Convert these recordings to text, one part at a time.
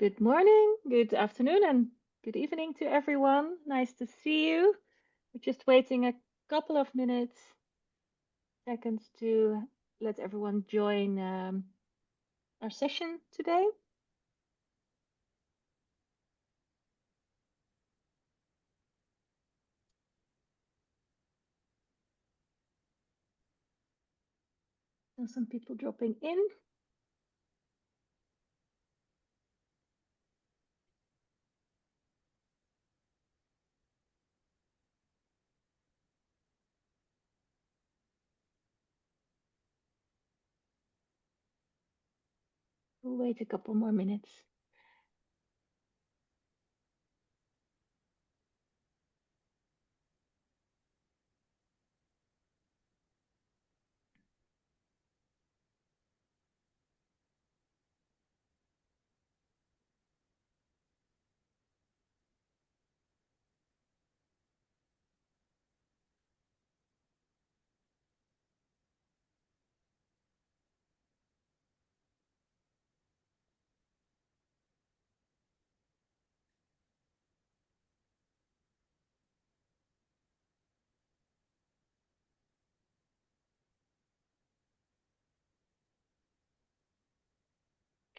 Good morning, good afternoon, and good evening to everyone. Nice to see you. We're just waiting a couple of seconds to let everyone join our session today. There's some people dropping in. We'll wait a couple more minutes.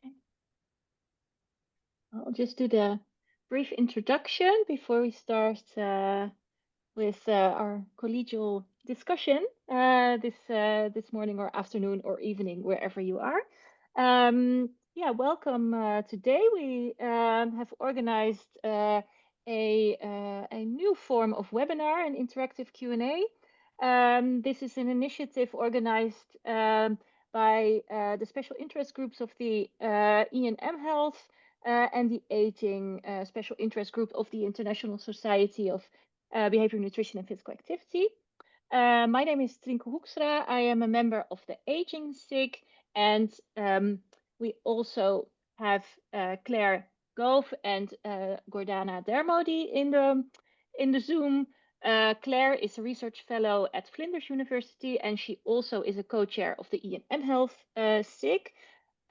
Okay. I'll just do the brief introduction before we start with our collegial discussion this morning or afternoon or evening, wherever you are. Yeah, welcome. Today we have organized a new form of webinar, an interactive Q&A. This is an initiative organized by the special interest groups of the E and mHealth and the Aging Special Interest Group of the International Society of Behavior, Nutrition and Physical Activity. My name is Trynke Hoekstra. I am a member of the Aging SIG, and we also have Claire Gough and Gordana Dermody in the Zoom. Claire is a research fellow at Flinders University, and she also is a co-chair of the E and mHealth SIG.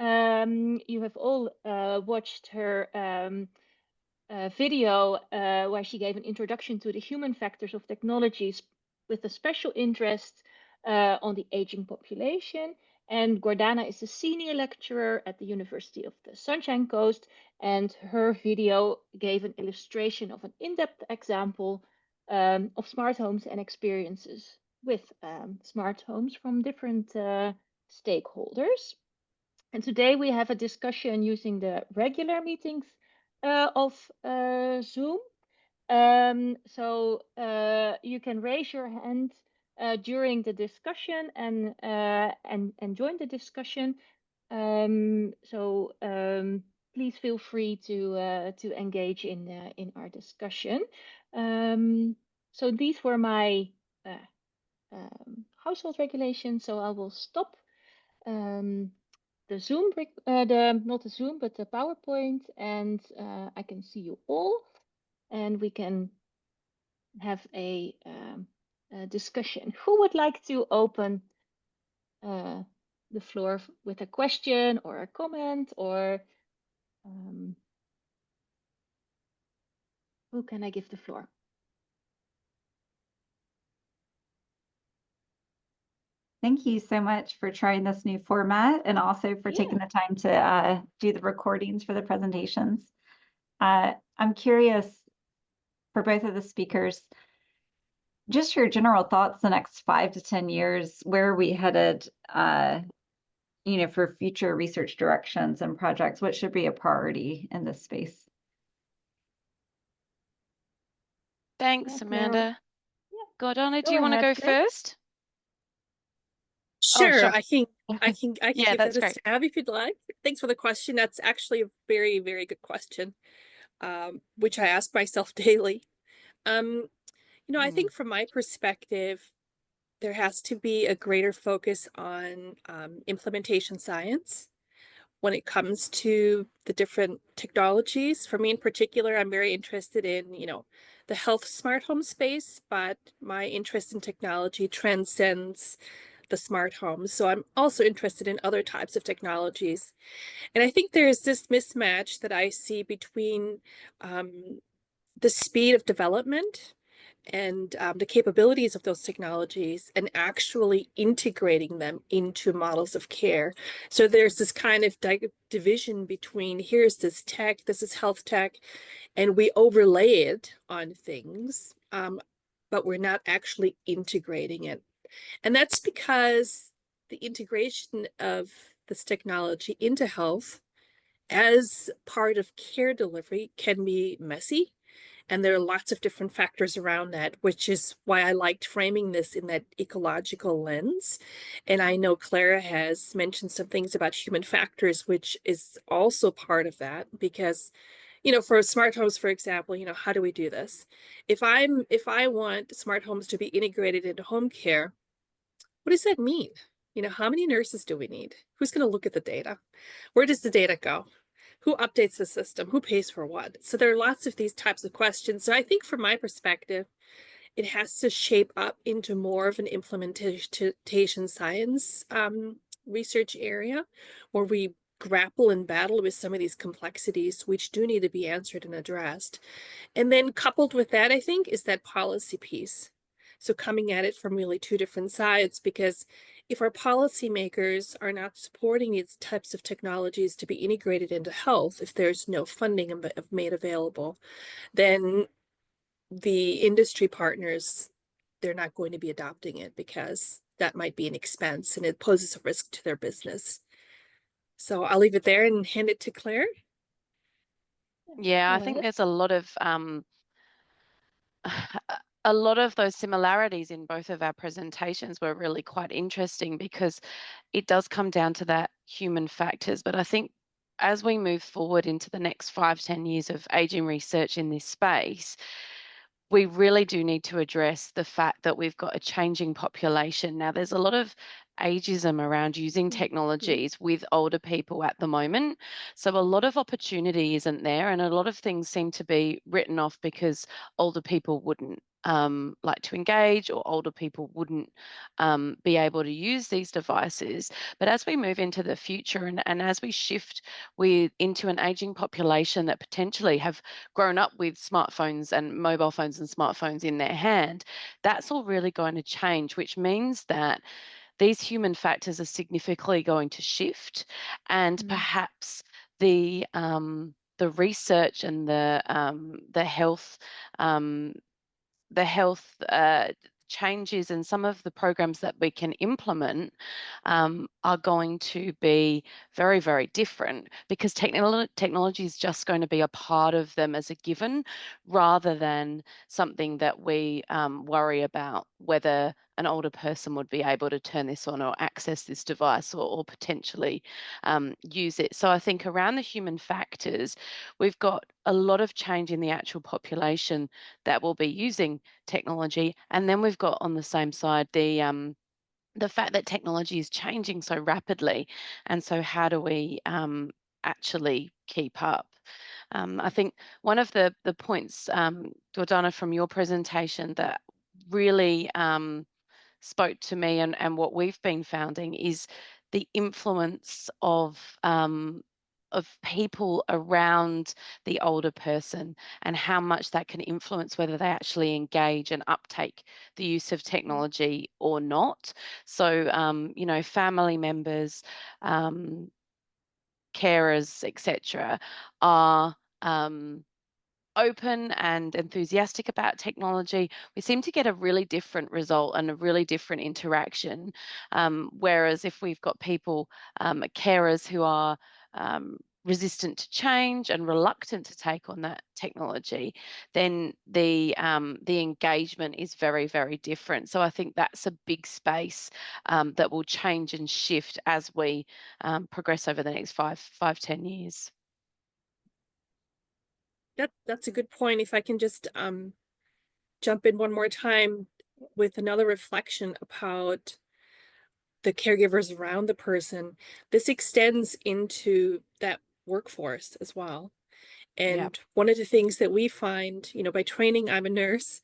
You have all watched her video where she gave an introduction to the human factors of technologies with a special interest on the aging population. And Gordana is a senior lecturer at the University of the Sunshine Coast, and her video gave an illustration of an in-depth example of smart homes and experiences with smart homes from different stakeholders. And today we have a discussion using the regular meetings of Zoom. So you can raise your hand during the discussion and join the discussion. Please feel free to engage in our discussion. So these were my household regulations. So I will stop the Zoom, not the Zoom, but the PowerPoint, and I can see you all, and we can have a discussion. Who would like to open the floor with a question or a comment, or who can I give the floor? Thank you so much for trying this new format and also for taking the time to do the recordings for the presentations. I'm curious for both of the speakers, just your general thoughts the next 5 to 10 years, where are we headed, for future research directions and projects? What should be a priority in this space? Thanks, Amanda. Gordana, do you want to go first? Sure, I can Yeah, give that's it a great. stab if you'd like. Thanks for the question. That's actually a very, very good question, which I ask myself daily. I think from my perspective, there has to be a greater focus on implementation science when it comes to the different technologies. For me in particular, I'm very interested in, the health smart home space, but my interest in technology transcends the smart homes. So I'm also interested in other types of technologies. And I think there's this mismatch that I see between the speed of development and the capabilities of those technologies and actually integrating them into models of care. So there's this kind of division between here's this tech, this is health tech, and we overlay it on things, but we're not actually integrating it. And that's because the integration of this technology into health as part of care delivery can be messy. And there are lots of different factors around that, which is why I liked framing this in that ecological lens. And I know Clara has mentioned some things about human factors, which is also part of that, because, you know, for smart homes, for example, you know, how do we do this? If I want smart homes to be integrated into home care, what does that mean? You know, how many nurses do we need? Who's going to look at the data? Where does the data go? Who updates the system? Who pays for what? So there are lots of these types of questions. So I think from my perspective, it has to shape up into more of an implementation science research area where we grapple and battle with some of these complexities, which do need to be answered and addressed. And then coupled with that, I think, is that policy piece. So coming at it from really two different sides, because if our policymakers are not supporting these types of technologies to be integrated into health, if there's no funding made available, then the industry partners, they're not going to be adopting it because that might be an expense and it poses a risk to their business. So I'll leave it there and hand it to Claire. Yeah, I think there's a lot of those similarities in both of our presentations were really quite interesting because it does come down to that human factors. But I think as we move forward into the next 5-10 years of aging research in this space, we really do need to address the fact that we've got a changing population. Now, there's a lot of ageism around using technologies with older people at the moment. So a lot of opportunity isn't there, and a lot of things seem to be written off because older people wouldn't like to engage, or older people wouldn't be able to use these devices. But as we move into the future and as we shift into an aging population that potentially have grown up with smartphones and mobile phones and smartphones in their hand, that's all really going to change, which means that these human factors are significantly going to shift, and perhaps the research and the health changes and some of the programs that we can implement are going to be very, very different, because technology is just going to be a part of them as a given, rather than something that we worry about whether an older person would be able to turn this on or access this device or potentially use it. So I think around the human factors, we've got a lot of change in the actual population that will be using technology. And then we've got on the same side the fact that technology is changing so rapidly. And so how do we actually keep up? I think one of the points, Gordana, from your presentation that really spoke to me and what we've been finding is the influence of people around the older person and how much that can influence whether they actually engage and uptake the use of technology or not. So, you know, family members, carers, etc., are open and enthusiastic about technology. We seem to get a really different result and a really different interaction. Whereas if we've got people, carers who are resistant to change and reluctant to take on that technology, then the engagement is very, very different. So I think that's a big space that will change and shift as we progress over the next 5-10 years. That's a good point. If I can just jump in one more time with another reflection about the caregivers around the person, this extends into that workforce as well. And one of the things that we find, you know, by training, I'm a nurse,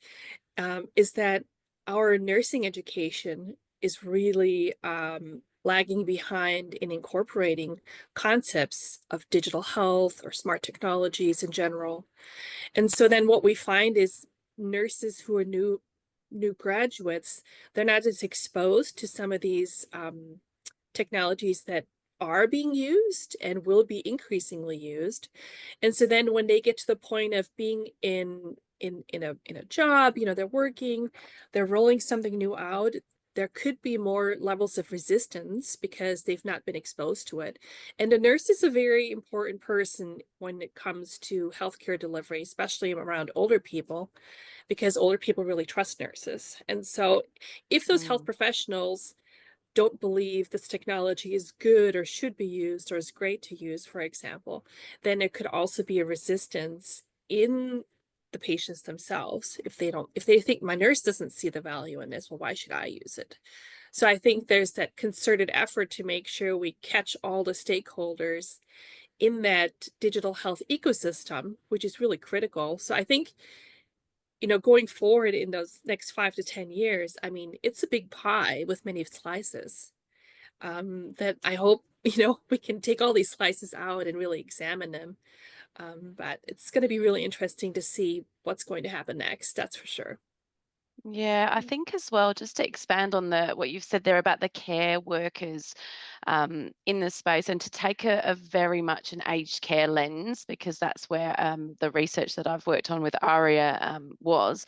is that our nursing education is really lagging behind in incorporating concepts of digital health or smart technologies in general. And so then what we find is nurses who are new graduates, they're not as exposed to some of these technologies that are being used and will be increasingly used. And so then when they get to the point of being in a job, they're working, they're rolling something new out, there could be more levels of resistance because they've not been exposed to it. And a nurse is a very important person when it comes to healthcare delivery, especially around older people, because older people really trust nurses. And so if those health professionals don't believe this technology is good or should be used or is great to use, for example, then it could also be a resistance in the patients themselves. If they think my nurse doesn't see the value in this, well, why should I use it? So I think there's that concerted effort to make sure we catch all the stakeholders in that digital health ecosystem, which is really critical. So I think, going forward in those next 5 to 10 years, I mean, it's a big pie with many slices that I hope, we can take all these slices out and really examine them. But it's going to be really interesting to see what's going to happen next. That's for sure. Yeah, I think as well, just to expand on what you've said there about the care workers in the space, and to take a very much an aged care lens, because that's where the research that I've worked on with ARIA was.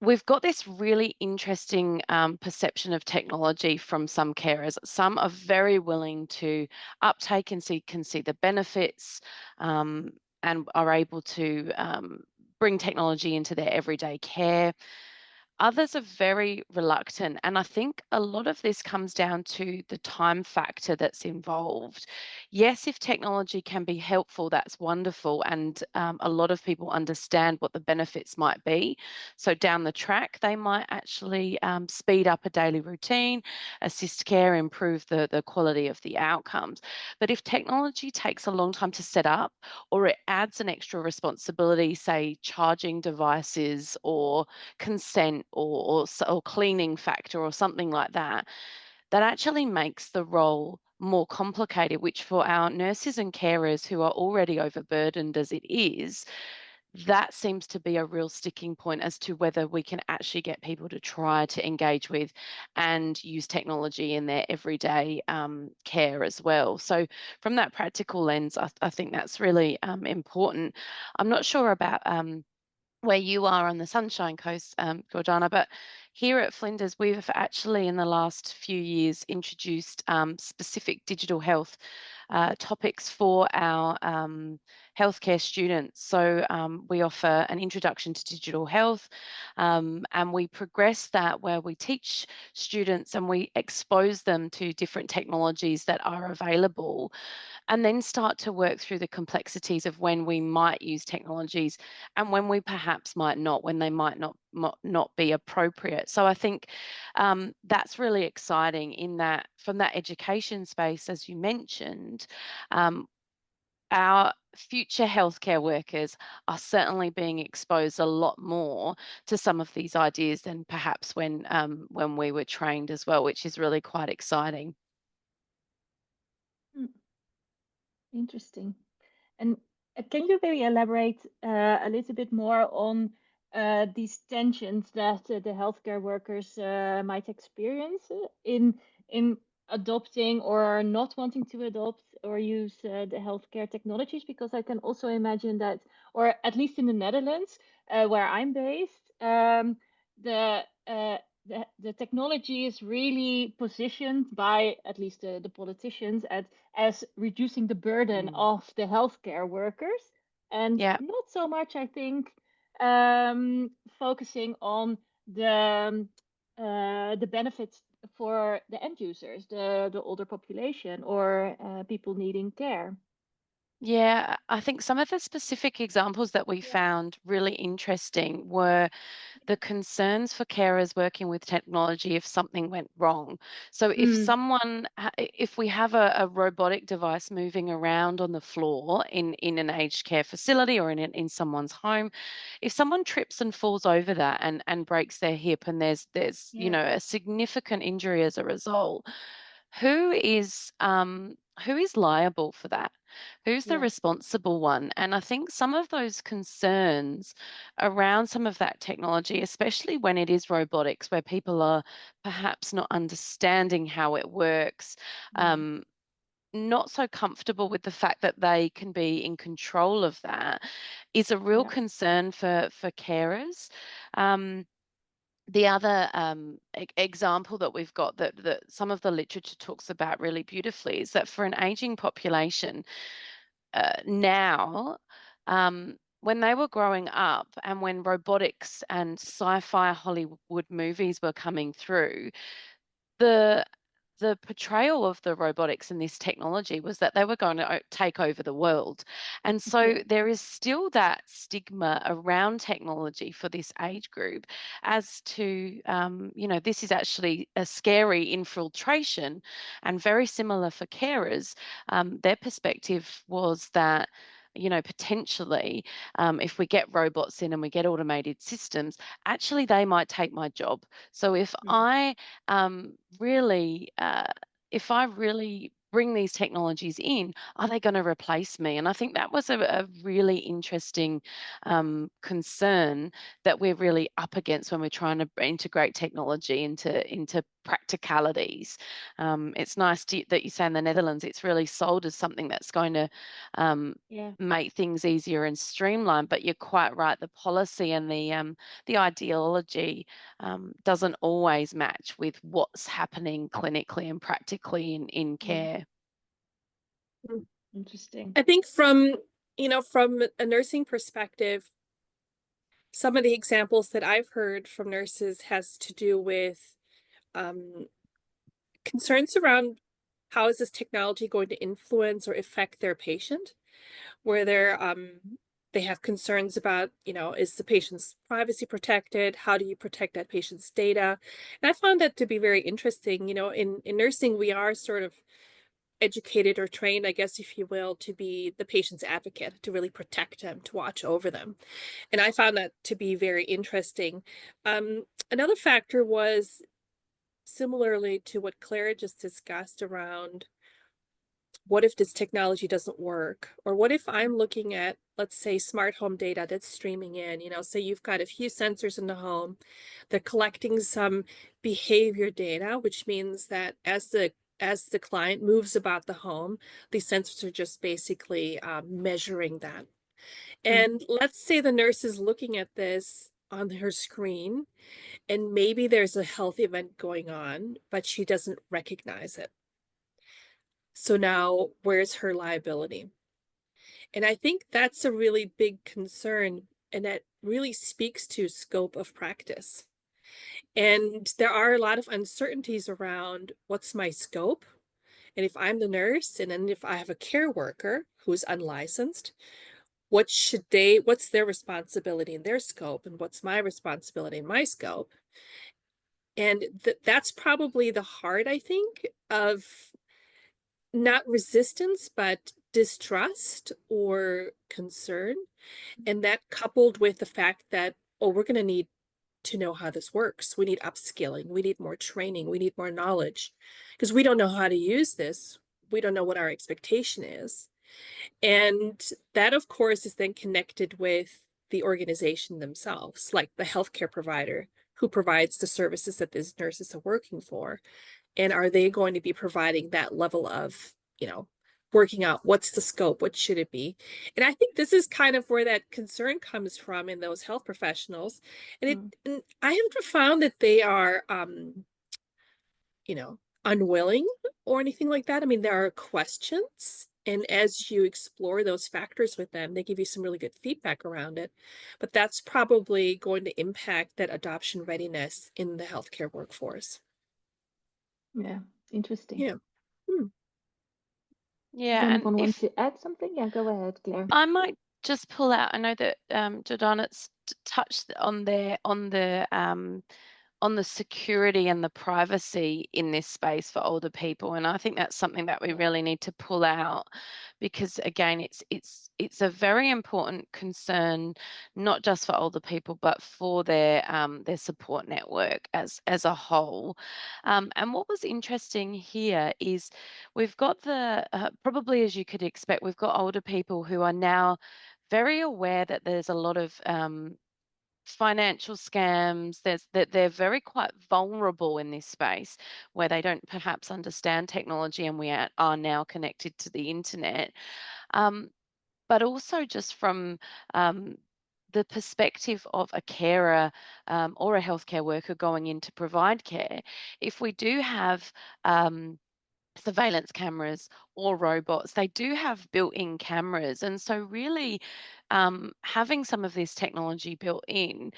We've got this really interesting perception of technology from some carers. Some are very willing to uptake and can see the benefits, and are able to bring technology into their everyday care. Others are very reluctant. And I think a lot of this comes down to the time factor that's involved. Yes, if technology can be helpful, that's wonderful. And a lot of people understand what the benefits might be. So down the track, they might actually speed up a daily routine, assist care, improve the quality of the outcomes. But if technology takes a long time to set up, or it adds an extra responsibility, say charging devices or consent or cleaning factor or something like that, that actually makes the role more complicated, which for our nurses and carers who are already overburdened as it is, that seems to be a real sticking point as to whether we can actually get people to try to engage with and use technology in their everyday care as well. So from that practical lens, I think that's really important. I'm not sure about where you are on the Sunshine Coast, Gordana, but here at Flinders, we've actually in the last few years introduced specific digital health topics for our healthcare students. So we offer an introduction to digital health, and we progress that where we teach students and we expose them to different technologies that are available, and then start to work through the complexities of when we might use technologies and when we perhaps might not, when they might not be appropriate. So I think that's really exciting in that from that education space, as you mentioned, our future healthcare workers are certainly being exposed a lot more to some of these ideas than perhaps when we were trained as well, which is really quite exciting. Interesting. And can you maybe elaborate a little bit more on these tensions that the healthcare workers might experience in adopting or not wanting to adopt or use the healthcare technologies? Because I can also imagine that, or at least in the Netherlands, where I'm based, the the technology is really positioned by at least the politicians as reducing the burden of the healthcare workers, and Yeah. not so much, I think, focusing on the benefits for the end users, the older population or people needing care. Yeah, I think some of the specific examples that we found really interesting were the concerns for carers working with technology if something went wrong. So if if we have a robotic device moving around on the floor in an aged care facility or in someone's home, if someone trips and falls over that and breaks their hip and there's you know, a significant injury as a result, who is liable for that? Who's the responsible one? And I think some of those concerns around some of that technology, especially when it is robotics, where people are perhaps not understanding how it works, not so comfortable with the fact that they can be in control of that, is a real concern for carers. The other example that we've got that some of the literature talks about really beautifully is that for an aging population now, when they were growing up and when robotics and sci-fi Hollywood movies were coming through, the portrayal of the robotics and this technology was that they were going to take over the world. And so there is still that stigma around technology for this age group as to, you know, this is actually a scary infiltration, and very similar for carers. Their perspective was that, you know, potentially, if we get robots in and we get automated systems, actually they might take my job. So if I really, if I really bring these technologies in, are they going to replace me? And I think that was a really interesting concern that we're really up against when we're trying to integrate technology into practicalities. It's nice that you say in the Netherlands it's really sold as something that's going to make things easier and streamlined. But you're quite right, the policy and the ideology doesn't always match with what's happening clinically and practically in care. Interesting. I think from a nursing perspective, some of the examples that I've heard from nurses has to do with concerns around how is this technology going to influence or affect their patient, where they have concerns about, you know, is the patient's privacy protected? How do you protect that patient's data? And I found that to be very interesting. You know, in nursing, we are sort of educated or trained, I guess, if you will, to be the patient's advocate, to really protect them, to watch over them. And I found that to be very interesting. Another factor was similarly to what Clara just discussed around what if this technology doesn't work? Or what if I'm looking at, let's say, smart home data that's streaming in, you know, say you've got a few sensors in the home, they're collecting some behavior data, which means that as the client moves about the home, these sensors are just basically measuring that. And let's say the nurse is looking at this on her screen, and maybe there's a health event going on, but she doesn't recognize it. So now, where's her liability? And I think that's a really big concern, and that really speaks to scope of practice. And there are a lot of uncertainties around what's my scope. And if I'm the nurse, and then if I have a care worker who's unlicensed, what's their responsibility in their scope, and what's my responsibility in my scope? And that's probably the heart, I think, of not resistance, but distrust or concern. And that coupled with the fact that, oh, we're going to need to know how this works. We need upskilling. We need more training. We need more knowledge, because we don't know how to use this. We don't know what our expectation is. And that, of course, is then connected with the organization themselves, like the healthcare provider who provides the services that these nurses are working for. And are they going to be providing that level of, you know, working out what's the scope, what should it be? And I think this is kind of where that concern comes from in those health professionals. And I haven't found that they are, you know, unwilling or anything like that. I mean, there are questions. And as you explore those factors with them, they give you some really good feedback around it. But that's probably going to impact that adoption readiness in the healthcare workforce. Yeah, interesting. Yeah. Yeah, Does and anyone want if to add something? Yeah, go ahead, Claire. I might just pull out, I know that Gordana's touched on the security and the privacy in this space for older people, and I think that's something that we Yeah. really need to pull out, because again, it's a very important concern, not just for older people, but for their support network as a whole. And what was interesting here is we've got probably, as you could expect, we've got older people who are now very aware that there's a lot of financial scams. That they're very quite vulnerable in this space where they don't perhaps understand technology, and we are now connected to the internet. But also just from the perspective of a carer or a healthcare worker going in to provide care, if we do have surveillance cameras or robots, they do have built-in cameras. And so really having some of this technology built in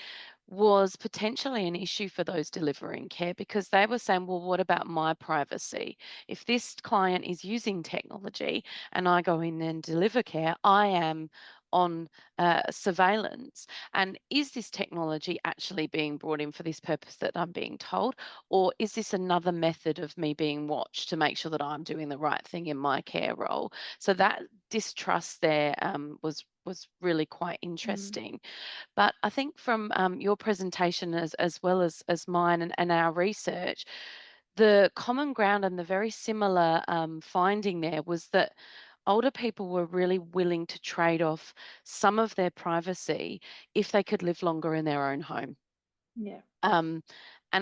was potentially an issue for those delivering care, because they were saying, well, what about my privacy? If this client is using technology and I go in and deliver care, I am on surveillance. And is this technology actually being brought in for this purpose that I'm being told? Or is this another method of me being watched to make sure that I'm doing the right thing in my care role? So that distrust there was really quite interesting. But I think from your presentation as well as mine and our research, the common ground and the very similar finding there was that older people were really willing to trade off some of their privacy if they could live longer in their own home. Yeah. And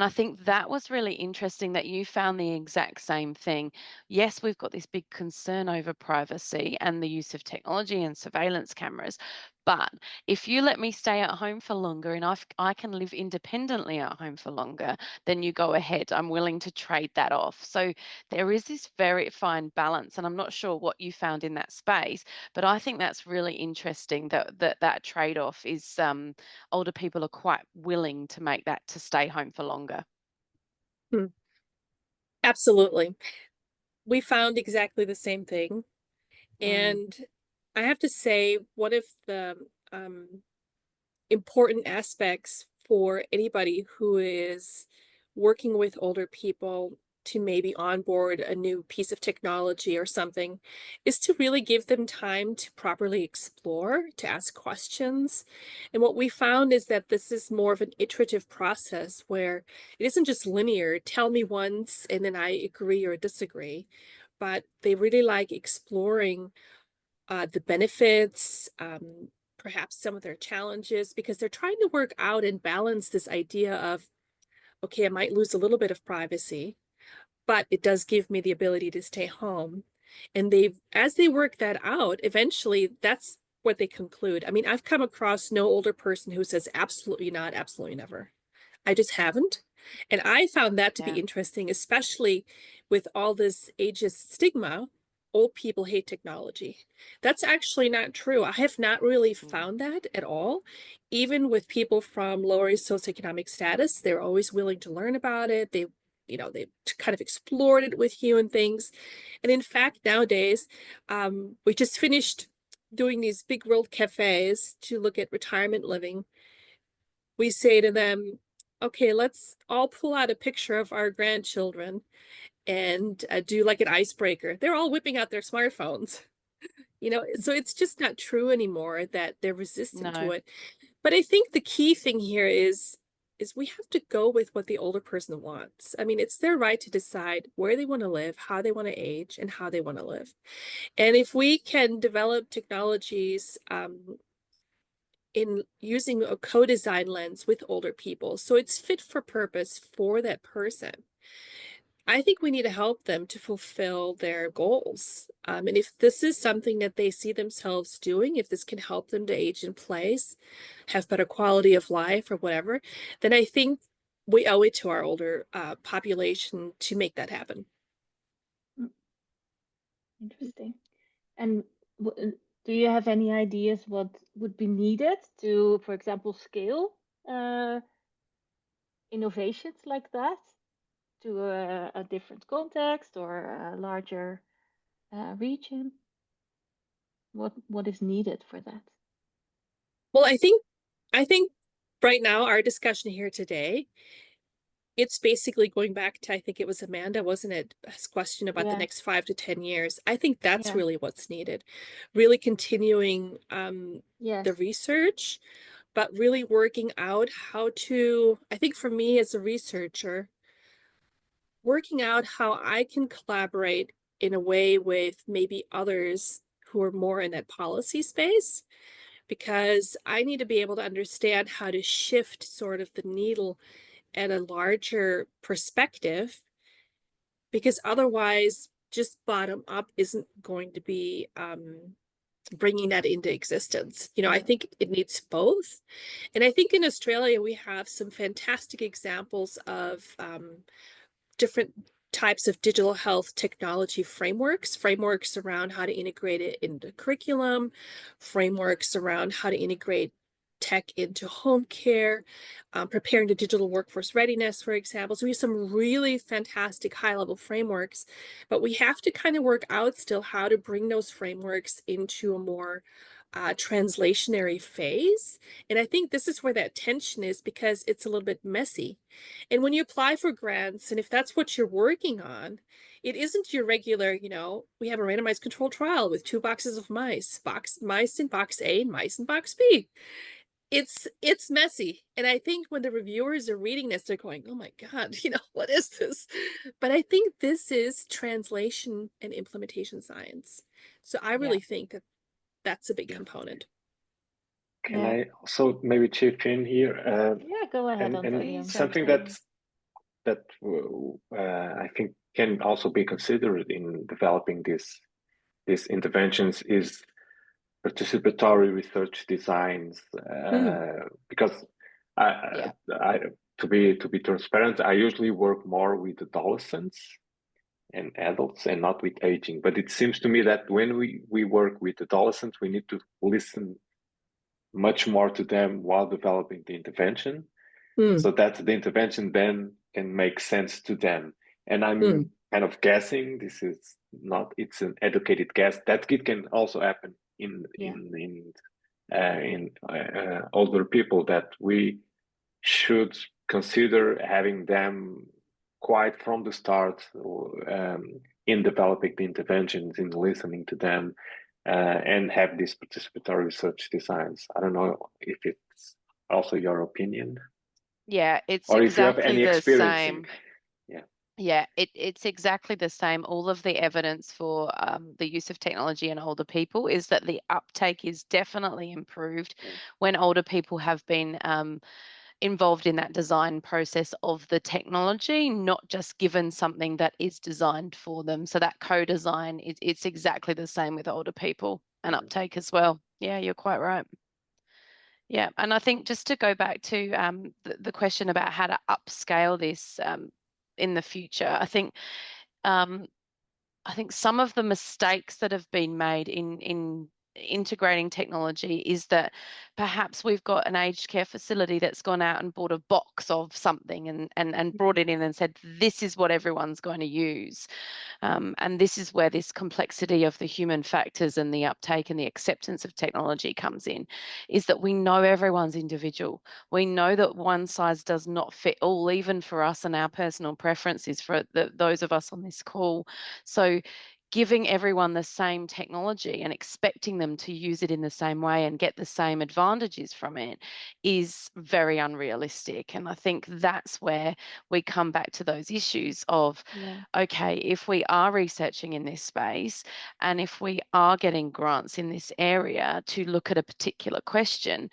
I think that was really interesting that you found the exact same thing. Yes, we've got this big concern over privacy and the use of technology and surveillance cameras. But if you let me stay at home for longer and I can live independently at home for longer, then you go ahead. I'm willing to trade that off. So there is this very fine balance. And I'm not sure what you found in that space, but I think that's really interesting that trade-off is older people are quite willing to make that to stay home for longer. Absolutely. We found exactly the same thing. And I have to say, one of the important aspects for anybody who is working with older people to maybe onboard a new piece of technology or something is to really give them time to properly explore, to ask questions. And what we found is that this is more of an iterative process where it isn't just linear, tell me once and then I agree or disagree, but they really like exploring the benefits, perhaps some of their challenges, because they're trying to work out and balance this idea of, okay, I might lose a little bit of privacy, but it does give me the ability to stay home. And as they work that out, eventually that's what they conclude. I mean, I've come across no older person who says absolutely not, absolutely never. I just haven't. And I found that to be interesting, especially with all this ageist stigma. Old people hate technology. That's actually not true. I have not really found that at all. Even with people from lower socioeconomic status, they're always willing to learn about it. They kind of explored it with you and things. And in fact, nowadays, we just finished doing these big world cafes to look at retirement living. We say to them, okay, let's all pull out a picture of our grandchildren and do like an icebreaker. They're all whipping out their smartphones. So it's just not true anymore that they're resistant to it. But I think the key thing here is we have to go with what the older person wants. I mean, it's their right to decide where they want to live, how they want to age, and how they want to live. And if we can develop technologies in using a co-design lens with older people, so it's fit for purpose for that person, I think we need to help them to fulfill their goals. And if this is something that they see themselves doing, if this can help them to age in place, have better quality of life or whatever, then I think we owe it to our older population to make that happen. Interesting. And do you have any ideas what would be needed to, for example, scale innovations like that to a different context or a larger region? What is needed for that? Well, I think right now our discussion here today, it's basically going back to, I think it was Amanda, wasn't it? This question about the next 5 to 10 years. I think that's really what's needed. Really continuing the research, but really working out how to, I think for me as a researcher, working out how I can collaborate in a way with maybe others who are more in that policy space, because I need to be able to understand how to shift sort of the needle at a larger perspective, because otherwise just bottom up isn't going to be bringing that into existence. You know, I think it needs both. And I think in Australia, we have some fantastic examples of different types of digital health technology frameworks around how to integrate it into curriculum, frameworks around how to integrate tech into home care, preparing the digital workforce readiness, for example. So we have some really fantastic high-level frameworks, but we have to kind of work out still how to bring those frameworks into a more translationary phase. And I think this is where that tension is, because it's a little bit messy. And when you apply for grants, and if that's what you're working on, it isn't your regular, you know, we have a randomized controlled trial with 2 boxes of mice in box A and mice in box B. It's messy. And I think when the reviewers are reading this, they're going, oh my God, you know, what is this? But I think this is translation and implementation science. So I really think that that's a big component. Can I also maybe chip in here? Go ahead, and something that I think can also be considered in developing these interventions is participatory research designs, because to be transparent, I usually work more with adolescents and adults and not with aging. But it seems to me that when we work with adolescents, we need to listen much more to them while developing the intervention, so that the intervention then can make sense to them. And I'm kind of guessing, this is not, it's an educated guess, that it can also happen in older people, that we should consider having them quite from the start in developing the interventions, in listening to them, and have these participatory research designs. I don't know if it's also your opinion. Yeah, it's or if you have exactly any the experience same. Yeah. Yeah, it's exactly the same. All of the evidence for the use of technology in older people is that the uptake is definitely improved when older people have been involved in that design process of the technology, not just given something that is designed for them. So that co-design, it's exactly the same with older people and uptake as well. Yeah, you're quite right. Yeah, and I think just to go back to the question about how to upscale this in the future, I think some of the mistakes that have been made in integrating technology is that perhaps we've got an aged care facility that's gone out and bought a box of something and brought it in and said, this is what everyone's going to use. And this is where this complexity of the human factors and the uptake and the acceptance of technology comes in, is that we know everyone's individual. We know that one size does not fit all, even for us and our personal preferences for those of us on this call. So giving everyone the same technology and expecting them to use it in the same way and get the same advantages from it is very unrealistic. And I think that's where we come back to those issues of, okay, if we are researching in this space and if we are getting grants in this area to look at a particular question,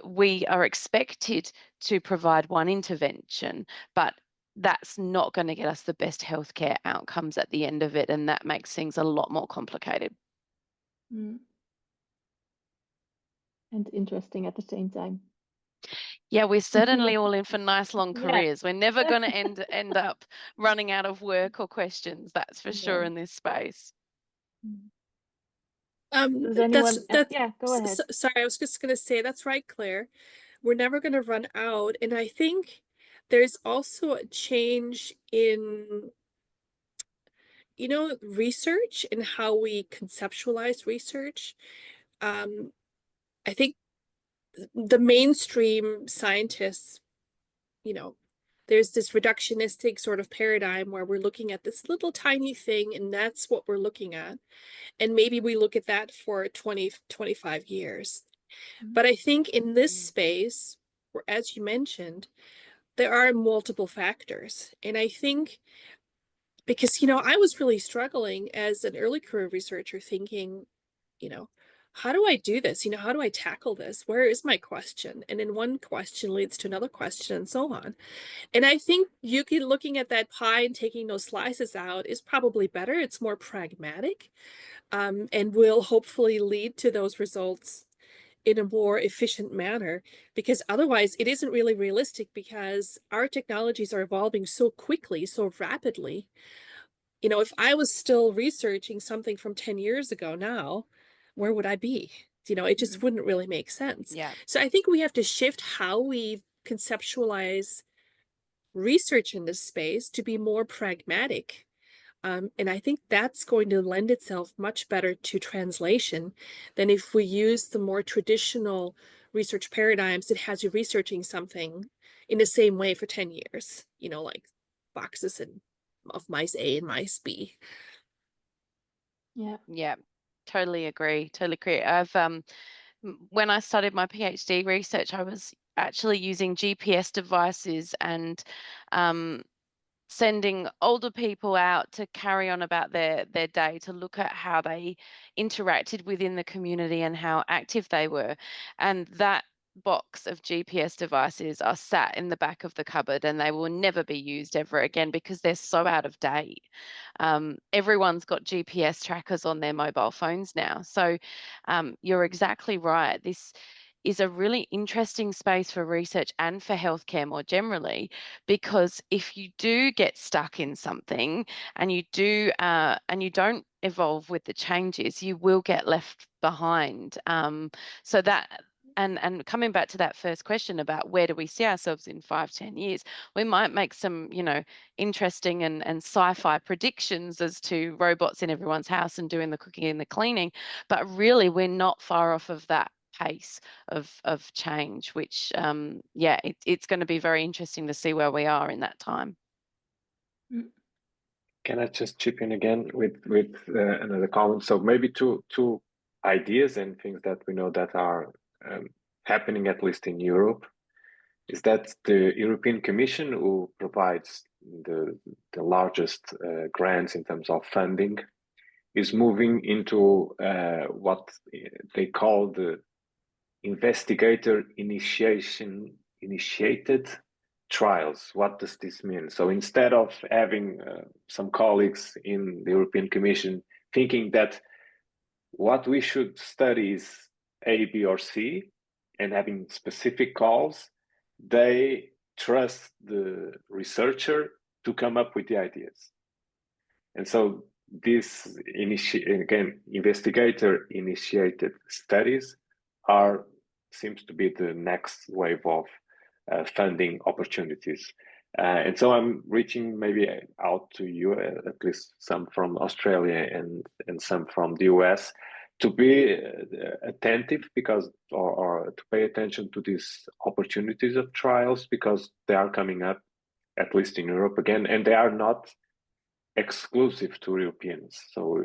we are expected to provide one intervention, but that's not going to get us the best healthcare outcomes at the end of it, and that makes things a lot more complicated. And interesting at the same time. Yeah, we're certainly all in for nice long careers. We're never going to end up running out of work or questions, that's for sure, in this space. Does anyone? That's go ahead. Sorry, I was just going to say, that's right, Claire. We're never going to run out. And I think there's also a change in you know, research and how we conceptualize research. I think the mainstream scientists, you know, there's this reductionistic sort of paradigm where we're looking at this little tiny thing and that's what we're looking at. And maybe we look at that for 20, 25 years. But I think in this space, where, as you mentioned, there are multiple factors. And I think because, you know, I was really struggling as an early career researcher thinking, you know, how do I do this? You know, how do I tackle this? Where is my question? And then one question leads to another question and so on. And I think looking at that pie and taking those slices out is probably better. It's more pragmatic, and will hopefully lead to those results in a more efficient manner, because otherwise it isn't really realistic, because our technologies are evolving so quickly, so rapidly. You know, if I was still researching something from 10 years ago now, where would I be? You know, it just wouldn't really make sense. Yeah. So I think we have to shift how we conceptualize research in this space to be more pragmatic. And I think that's going to lend itself much better to translation than if we use the more traditional research paradigms that has you researching something in the same way for 10 years, you know, like boxes of mice A and mice B. Yeah, totally agree. Totally agree. I've when I started my PhD research, I was actually using GPS devices and sending older people out to carry on about their day, to look at how they interacted within the community and how active they were. And that box of GPS devices are sat in the back of the cupboard, and they will never be used ever again because they're so out of date. Everyone's got GPS trackers on their mobile phones now. So you're exactly right. This is a really interesting space for research and for healthcare more generally, because if you do get stuck in something and you don't evolve with the changes, you will get left behind. So that, and coming back to that first question about where do we see ourselves in 5-10 years, we might make some, you know, interesting and sci-fi predictions as to robots in everyone's house and doing the cooking and the cleaning, but really we're not far off of that pace of change, which yeah, it's going to be very interesting to see where we are in that time. Can I just chip in again with another comment? So maybe two ideas and things that we know that are happening, at least in Europe, is that the European Commission, who provides the largest grants in terms of funding, is moving into what they call the investigator initiated trials. What does this mean? So instead of having some colleagues in the European Commission thinking that what we should study is A, B, or C, and having specific calls, they trust the researcher to come up with the ideas. And so this investigator initiated studies seems to be the next wave of funding opportunities. And so I'm reaching maybe out to you, at least some from Australia and some from the US, to be attentive because, or to pay attention to these opportunities of trials, because they are coming up, at least in Europe again, and they are not exclusive to Europeans. So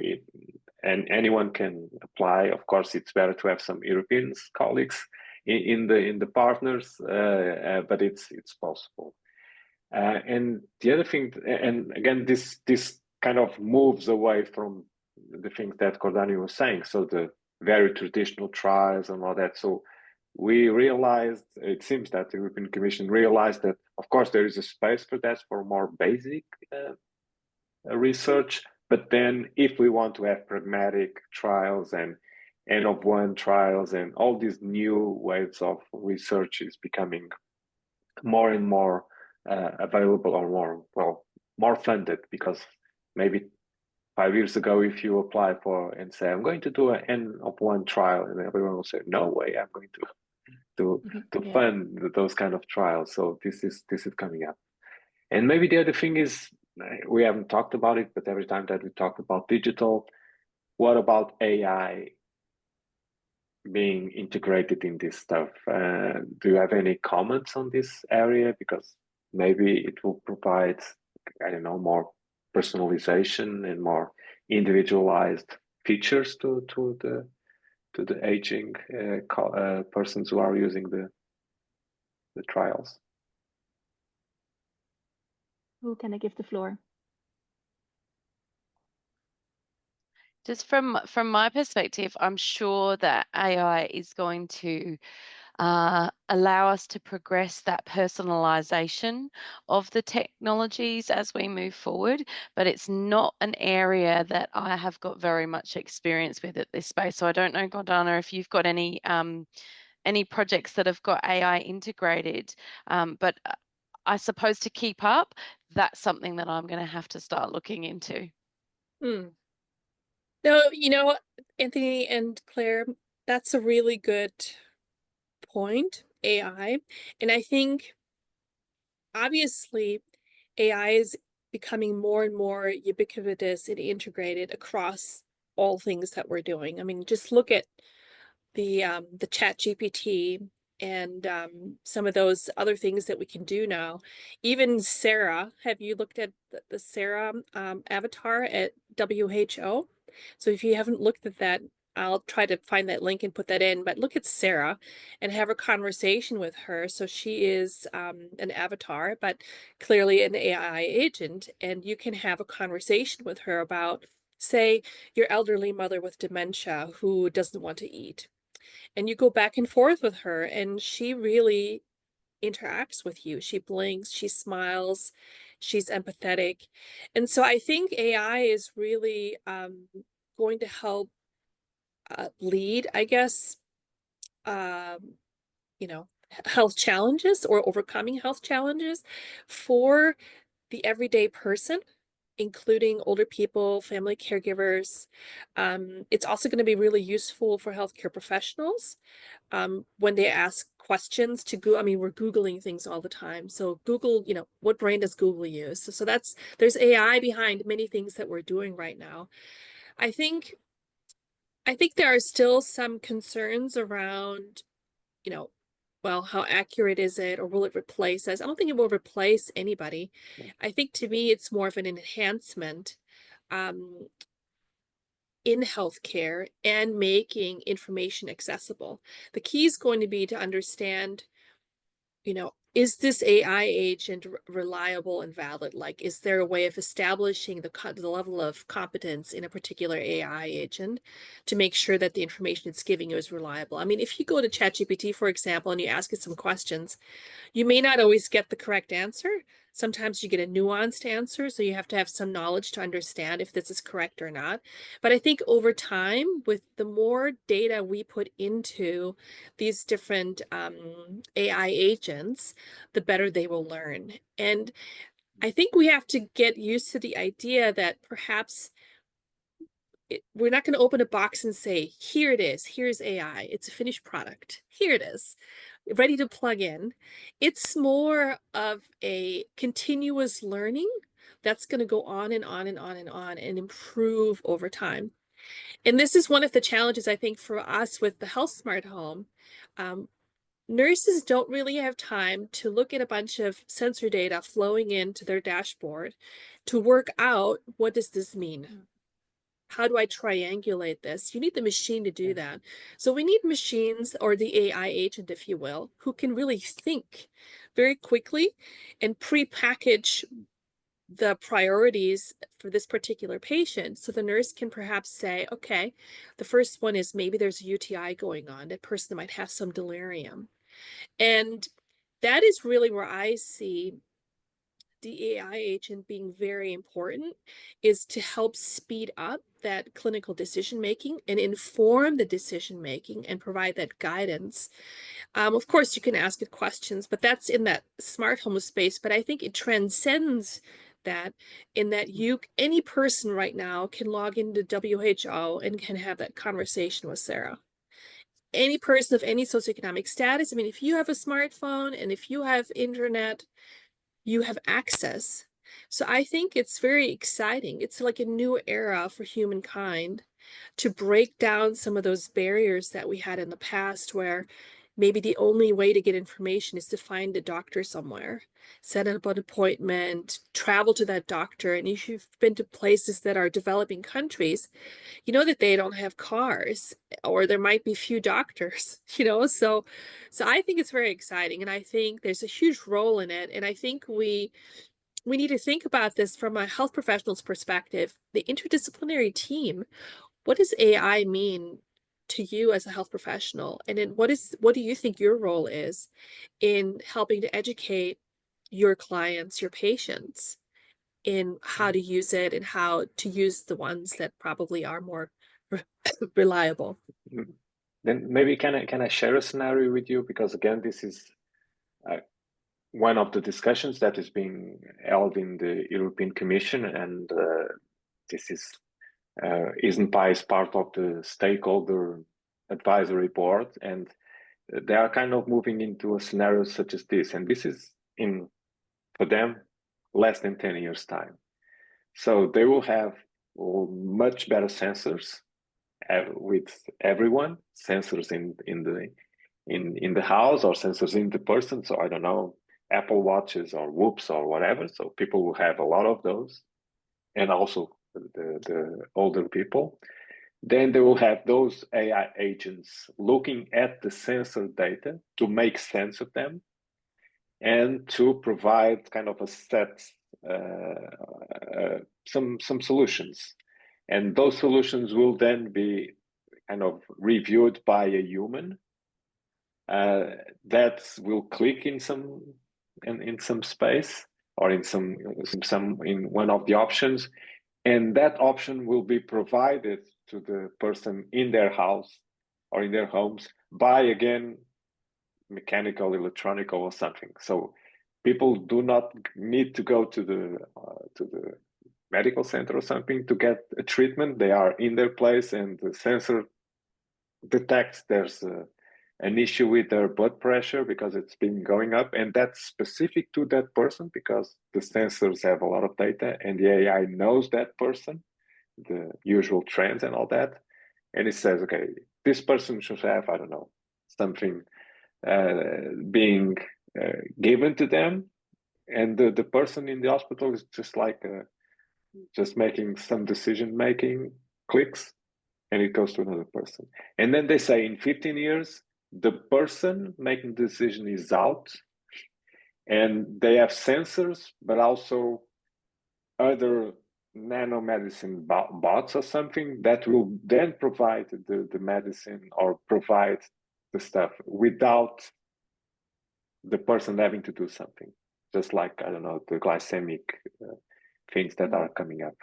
and anyone can apply. Of course, it's better to have some Europeans colleagues in the partners, but it's possible. And the other thing, and again, this kind of moves away from the things that Gordana was saying. So the very traditional trials and all that. So we realized, it seems that the European Commission realized that, of course, there is a space for that, for more basic research. But then if we want to have pragmatic trials and N of 1 trials and all these new waves of research is becoming more and more available, or more funded, because maybe 5 years ago, if you apply for and say, I'm going to do an N of 1 trial, and everyone will say, no way, I'm going to fund those kind of trials. So this is coming up. And maybe the other thing is we haven't talked about it, but every time that we talk about digital, what about AI being integrated in this stuff? Do you have any comments on this area? Because maybe it will provide, I don't know, more personalization and more individualized features to the aging persons who are using the trials. Who can I give the floor? Just from my perspective, I'm sure that AI is going to allow us to progress that personalization of the technologies as we move forward, but it's not an area that I have got very much experience with at this space. So I don't know, Gordana, if you've got any projects that have got AI integrated, but I suppose to keep up, that's something that I'm going to have to start looking into. No, you know, Anthony and Claire, that's a really good point, AI. And I think, obviously, AI is becoming more and more ubiquitous and integrated across all things that we're doing. I mean, just look at the Chat GPT and some of those other things that we can do now. Even Sarah, have you looked at the Sarah avatar at WHO? So if you haven't looked at that, I'll try to find that link and put that in. But look at Sarah and have a conversation with her. So she is an avatar, but clearly an AI agent. And you can have a conversation with her about, say, your elderly mother with dementia who doesn't want to eat. And you go back and forth with her, and she really interacts with you. She blinks, she smiles, she's empathetic. And so I think AI is really going to help lead, I guess, you know, health challenges or overcoming health challenges for the everyday person, including older people, family caregivers. It's also going to be really useful for healthcare professionals when they ask questions to Google. I mean, we're Googling things all the time. So Google, you know, what brain does Google use? So there's AI behind many things that we're doing right now. I think there are still some concerns around, you know, well, how accurate is it, or will it replace us? I don't think it will replace anybody. I think, to me, it's more of an enhancement in healthcare and making information accessible. The key is going to be to understand, you know, is this AI agent reliable and valid? Like, is there a way of establishing the level of competence in a particular AI agent to make sure that the information it's giving you is reliable? I mean, if you go to ChatGPT, for example, and you ask it some questions, you may not always get the correct answer. Sometimes you get a nuanced answer, so you have to have some knowledge to understand if this is correct or not. But I think over time, with the more data we put into these different AI agents, the better they will learn. And I think we have to get used to the idea that perhaps we're not going to open a box and say, here it is, here's AI, it's a finished product, here it is, ready to plug in. It's more of a continuous learning that's going to go on and on and on and on and improve over time. And this is one of the challenges, I think, for us with the Health Smart Home. Nurses don't really have time to look at a bunch of sensor data flowing into their dashboard to work out, what does this mean? How do I triangulate this? You need the machine to do that. So we need machines, or the AI agent, if you will, who can really think very quickly and pre-package the priorities for this particular patient. So the nurse can perhaps say, okay, the first one is maybe there's a UTI going on. That person might have some delirium. And that is really where I see the AI agent being very important, is to help speed up that clinical decision making and inform the decision making and provide that guidance. Of course, you can ask it questions, but that's in that smart home space. But I think it transcends that, in that any person right now can log into WHO and can have that conversation with Sarah. Any person of any socioeconomic status. I mean, if you have a smartphone and if you have internet, you have access So I think it's very exciting. It's like a new era for humankind to break down some of those barriers that we had in the past, where maybe the only way to get information is to find a doctor somewhere, set up an appointment, travel to that doctor. And if you've been to places that are developing countries, you know that they don't have cars, or there might be few doctors, so I think it's very exciting, and I think there's a huge role in it. And I think we need to think about this from a health professional's perspective, the interdisciplinary team. What does AI mean to you as a health professional? And then what do you think your role is in helping to educate your clients, your patients, in how to use it and how to use the ones that probably are more reliable? Then maybe can I share a scenario with you? Because again, this is one of the discussions that is being held in the European Commission, and this is ISBNPA is part of the stakeholder advisory board, and they are kind of moving into a scenario such as this, and this is in, for them, less than 10 years time. So they will have much better sensors with everyone, sensors in the house, or sensors in the person. So I don't know, Apple Watches or Whoops or whatever. So people will have a lot of those, and also the older people. Then they will have those AI agents looking at the sensor data to make sense of them and to provide kind of a set, some solutions. And those solutions will then be kind of reviewed by a human that will click in some space, or in in one of the options, and that option will be provided to the person in their house or in their homes by, again, mechanical, electronic, or something. So people do not need to go to the medical center or something to get a treatment. They are in their place, and the sensor detects there's an issue with their blood pressure because it's been going up, and that's specific to that person because the sensors have a lot of data, and the AI knows that person, the usual trends and all that, and it says, okay, this person should have, I don't know, something being given to them, and the person in the hospital is just like just making some decision-making clicks, and it goes to another person. And then they say in 15 years, the person making the decision is out, and they have sensors, but also other nanomedicine bots or something that will then provide the medicine or provide the stuff without the person having to do something. Just like, I don't know, the glycemic things that are coming up.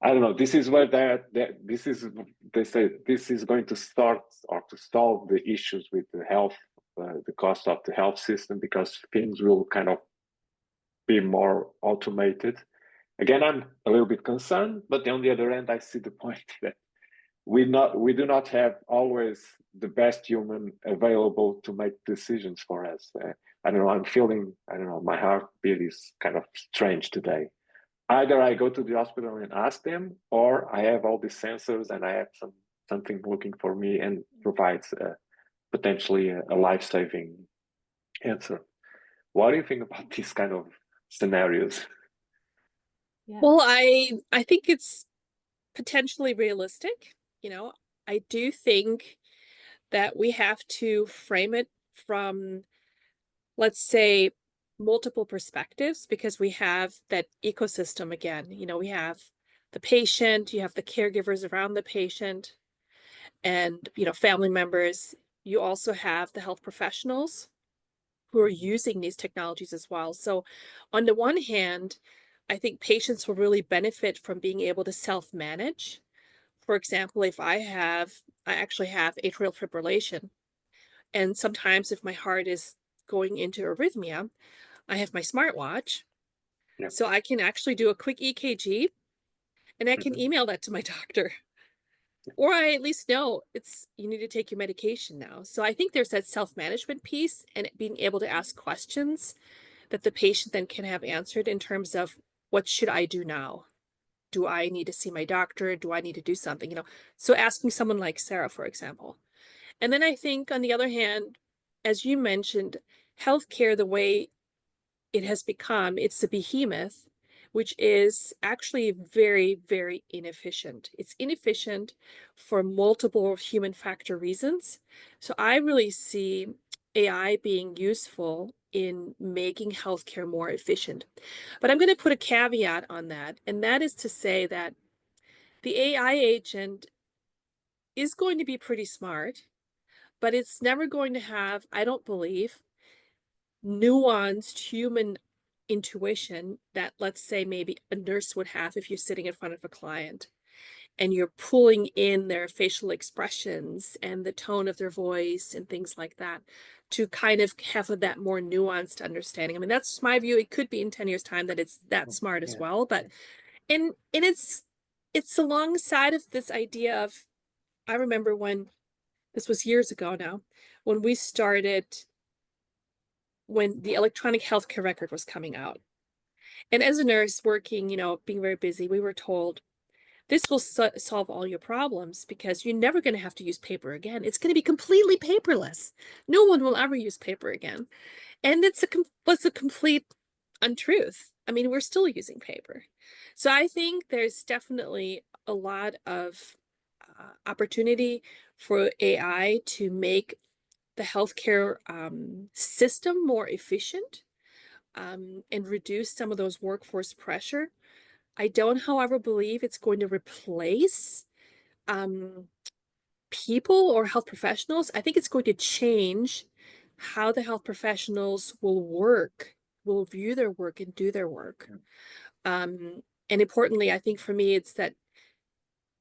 I don't know. This is where they say this is going to start or to solve the issues with the health, the cost of the health system, because things will kind of be more automated. Again, I'm a little bit concerned, but on the other end, I see the point that we do not have always the best human available to make decisions for us. I don't know. I'm feeling, I don't know, my heartbeat is kind of strange today. Either I go to the hospital and ask them, or I have all these sensors and I have something looking for me and provides potentially a life-saving answer. What do you think about these kind of scenarios? Yeah. Well, I think it's potentially realistic. I do think that we have to frame it from, let's say, multiple perspectives, because we have that ecosystem again. We have the patient, you have the caregivers around the patient, and family members. You also have the health professionals who are using these technologies as well. So on the one hand, I think patients will really benefit from being able to self-manage. For example, if I actually have atrial fibrillation, and sometimes if my heart is going into arrhythmia, I have my smartwatch. Yeah. So I can actually do a quick EKG, and I can email that to my doctor. Or I at least know you need to take your medication now. So I think there's that self-management piece, and being able to ask questions that the patient then can have answered in terms of what should I do now? Do I need to see my doctor? Do I need to do something? You know, so asking someone like Sarah, for example. And then I think, on the other hand, as you mentioned, healthcare, the way it has become, it's a behemoth, which is actually very, very inefficient. It's inefficient for multiple human factor reasons. So I really see AI being useful in making healthcare more efficient. But I'm going to put a caveat on that, and that is to say that the AI agent is going to be pretty smart, but it's never going to have, I don't believe, nuanced human intuition that, let's say, maybe a nurse would have if you're sitting in front of a client and you're pulling in their facial expressions and the tone of their voice and things like that to kind of have that more nuanced understanding. I mean, that's my view. It could be in 10 years' time that it's that smart as well, but and it's alongside of this idea of, I remember when, this was years ago now, when we started, when the electronic healthcare record was coming out. And as a nurse working, you know, being very busy, we were told, this will solve all your problems because you're never going to have to use paper again. It's going to be completely paperless. No one will ever use paper again. And it's a complete untruth. I mean, we're still using paper. So I think there's definitely a lot of opportunity for AI to make the healthcare system more efficient and reduce some of those workforce pressure. I don't, however, believe it's going to replace people or health professionals. I think it's going to change how the health professionals will work, will view their work and do their work. And importantly, I think for me, it's that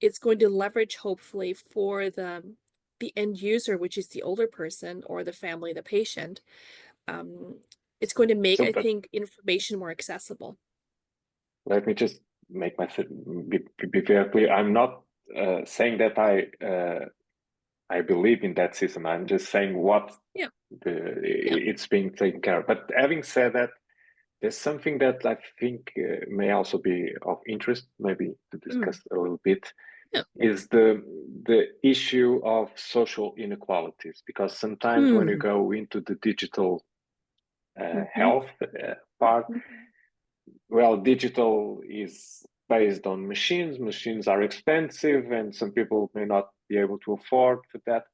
it's going to leverage, hopefully, for the end user, which is the older person or the family, the patient. It's going to make, I think, information more accessible. Let me just make myself be very clear. I'm not saying that I believe in that system. I'm just saying what it's being taken care of. But having said that, there's something that I think may also be of interest, maybe to discuss a little bit, is the issue of social inequalities. Because sometimes when you go into the digital health part, well, digital is based on machines. Machines are expensive, and some people may not be able to afford for that.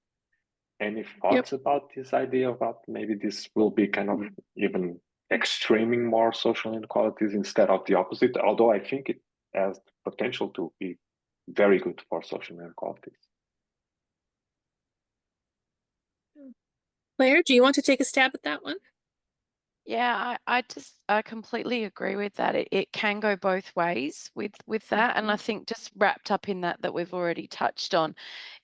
Any thoughts about this idea about maybe this will be kind of even extreming more social inequalities instead of the opposite? Although I think it has the potential to be very good for social inequalities. Claire, do you want to take a stab at that one? Yeah, I completely agree with that. It can go both ways with that. And I think just wrapped up in that we've already touched on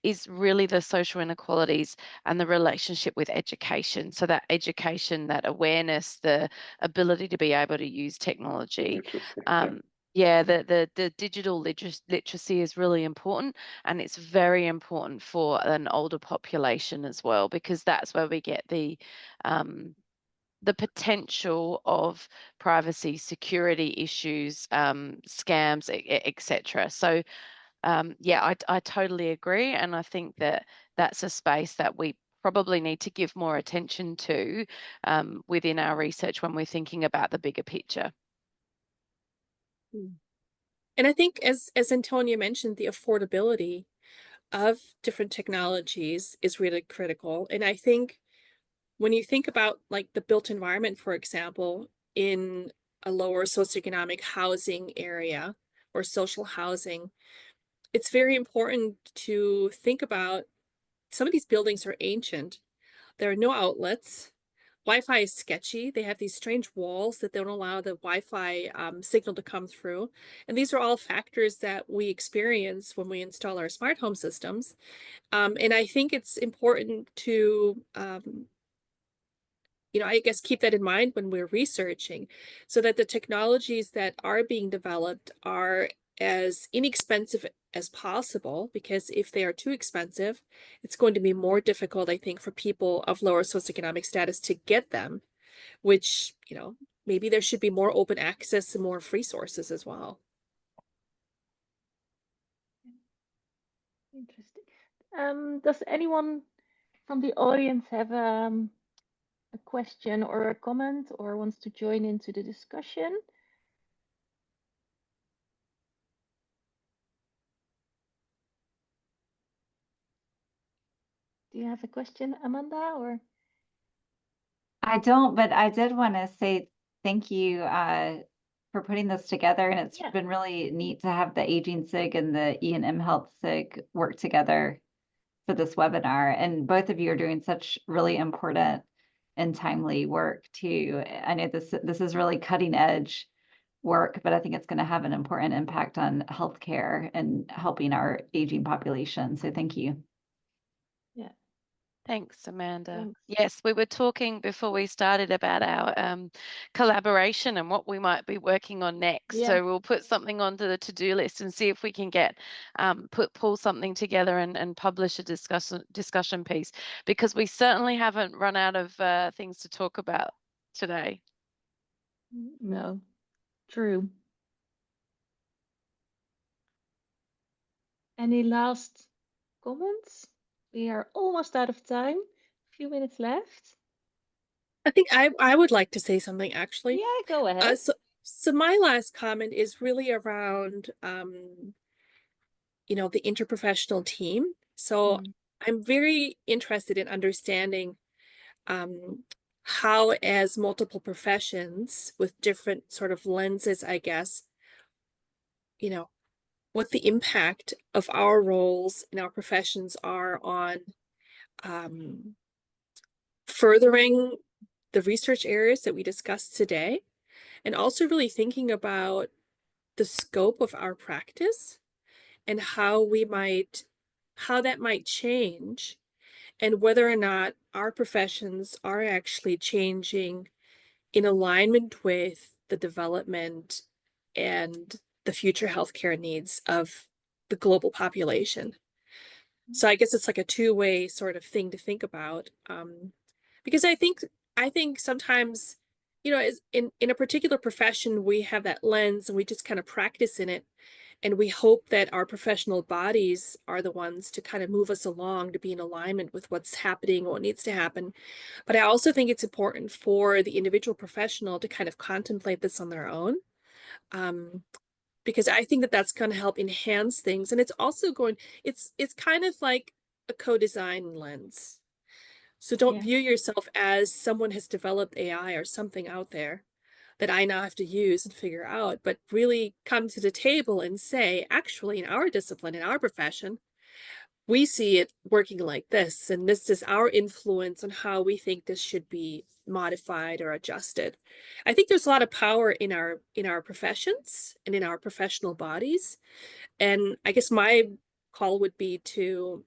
is really the social inequalities and the relationship with education. So that education, that awareness, the ability to be able to use technology. The digital literacy is really important, and it's very important for an older population as well, because that's where we get the potential of privacy, security issues, scams, etc. So, I totally agree, and I think that that's a space that we probably need to give more attention to within our research when we're thinking about the bigger picture. And I think, as Antonia mentioned, the affordability of different technologies is really critical. And I think when you think about, like, the built environment, for example, in a lower socioeconomic housing area or social housing, it's very important to think about, some of these buildings are ancient. There are no outlets. Wi-Fi is sketchy. They have these strange walls that don't allow the Wi-Fi signal to come through. And these are all factors that we experience when we install our smart home systems. And I think it's important to I guess keep that in mind when we're researching, so that the technologies that are being developed are as inexpensive as possible, because if they are too expensive, it's going to be more difficult, I think, for people of lower socioeconomic status to get them. which, maybe there should be more open access and more free sources as well. Interesting. Does anyone from the audience have a question or a comment or wants to join into the discussion? Do you have a question, Amanda, or? I don't, but I did want to say thank you for putting this together. And it's been really neat to have the Aging SIG and the mHealth SIG work together for this webinar. And both of you are doing such really important and timely work too. I know this is really cutting edge work, but I think it's going to have an important impact on healthcare and helping our aging population. So thank you. Yeah. Thanks, Amanda. Thanks. Yes, we were talking before we started about our collaboration and what we might be working on next. Yeah. So we'll put something onto the to-do list and see if we can get pull something together and publish a discussion piece, because we certainly haven't run out of things to talk about today. No, true. Any last comments? We are almost out of time. A few minutes left. I think I would like to say something, actually. Yeah, go ahead. So my last comment is really around, the interprofessional team. So I'm very interested in understanding how, as multiple professions with different sort of lenses, I guess, what the impact of our roles in our professions are on furthering the research areas that we discussed today, and also really thinking about the scope of our practice and how that might change, and whether or not our professions are actually changing in alignment with the development and the future healthcare needs of the global population. So I guess it's like a two-way sort of thing to think about, because I think sometimes, as in a particular profession, we have that lens and we just kind of practice in it, and we hope that our professional bodies are the ones to kind of move us along to be in alignment with what's happening, what needs to happen. But I also think it's important for the individual professional to kind of contemplate this on their own, because I think that that's going to help enhance things. And it's also it's kind of like a co-design lens. So don't view yourself as someone has developed AI or something out there that I now have to use and figure out, but really come to the table and say, actually, in our discipline, in our profession, we see it working like this, and this is our influence on how we think this should be modified or adjusted. I think there's a lot of power in our professions and in our professional bodies. And I guess my call would be to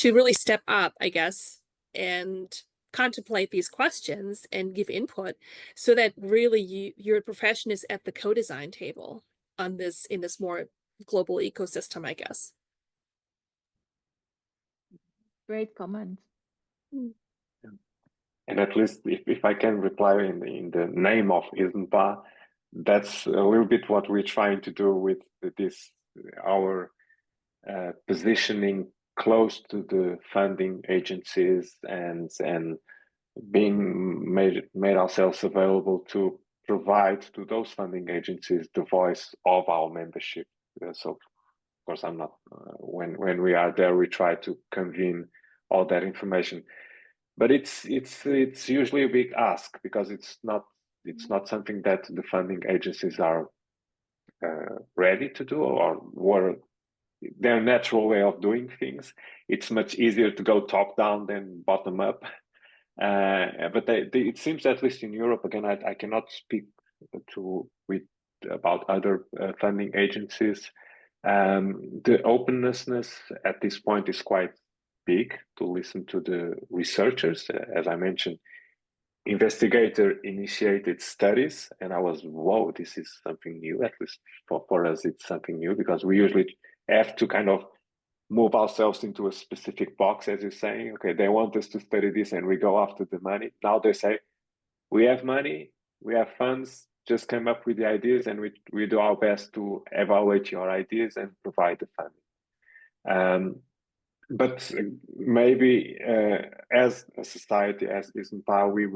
really step up, I guess, and contemplate these questions and give input, so that really your profession is at the co-design table in this more global ecosystem, I guess. Great comment. And at least if I can reply in the name of ISBNPA, that's a little bit what we're trying to do with this, our positioning close to the funding agencies and being made ourselves available to provide to those funding agencies the voice of our membership. So of course I'm not, when we are there, we try to convene all that information, but it's usually a big ask, because it's not something that the funding agencies are ready to do, or their natural way of doing things. It's much easier to go top down than bottom up. But it seems, at least in Europe, again, I cannot speak about other funding agencies. The openness at this point is quite big to listen to the researchers. As I mentioned, investigator-initiated studies, and I was, whoa, this is something new. At least for us, it's something new, because we usually have to kind of move ourselves into a specific box, as you're saying. Okay, they want us to study this and we go after the money. Now they say, we have money, we have funds, just come up with the ideas and we do our best to evaluate your ideas and provide the funding. But maybe as a society, as ISBNPA, we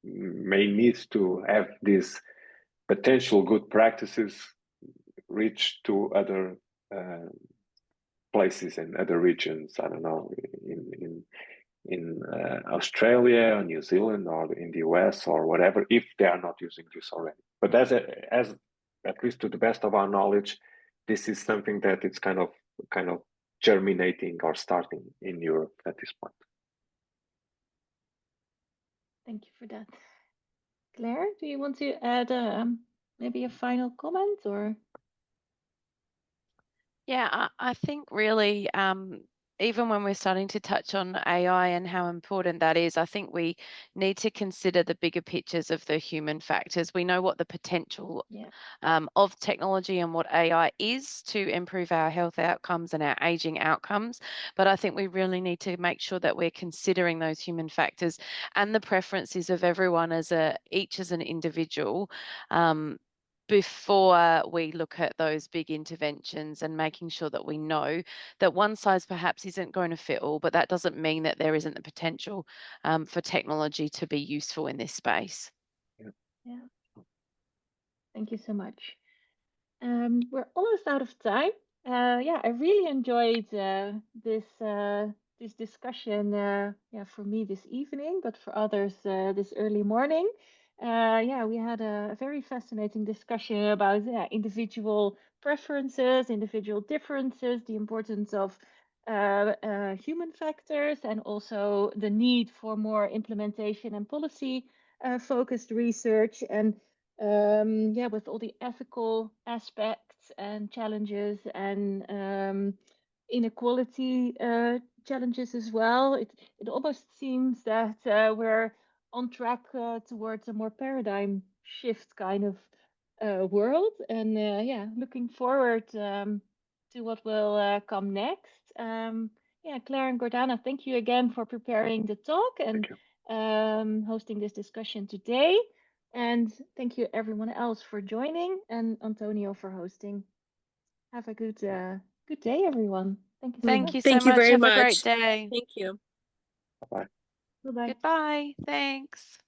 may need to have these potential good practices reach to other places and other regions. I don't know, in Australia or New Zealand or in the US or whatever, if they are not using this already. But as at least to the best of our knowledge, this is something that it's kind of germinating or starting in Europe at this point. Thank you for that. Claire, do you want to add maybe a final comment or? Yeah, I think really, even when we're starting to touch on AI and how important that is, I think we need to consider the bigger pictures of the human factors. We know what the potential of technology and what AI is to improve our health outcomes and our aging outcomes. But I think we really need to make sure that we're considering those human factors and the preferences of everyone each as an individual. Before we look at those big interventions, and making sure that we know that one size perhaps isn't going to fit all, but that doesn't mean that there isn't the potential for technology to be useful in this space. Yeah. Thank you so much. We're almost out of time. Yeah, I really enjoyed this discussion. Yeah, for me this evening, but for others this early morning. Yeah, we had a very fascinating discussion about individual preferences, individual differences, the importance of human factors, and also the need for more implementation and policy focused research. And yeah, with all the ethical aspects and challenges and inequality challenges as well, it almost seems that we're on track towards a more paradigm shift kind of world. And yeah, looking forward to what will come next. Yeah, Claire and Gordana, thank you again for preparing the talk and hosting this discussion today. And thank you everyone else for joining, and Antonio for hosting. Have a good day, everyone. Thank you so Thank much. you so Thank you much. very Have much. a great day. Thank you. Bye-bye. Goodbye. Goodbye. Thanks.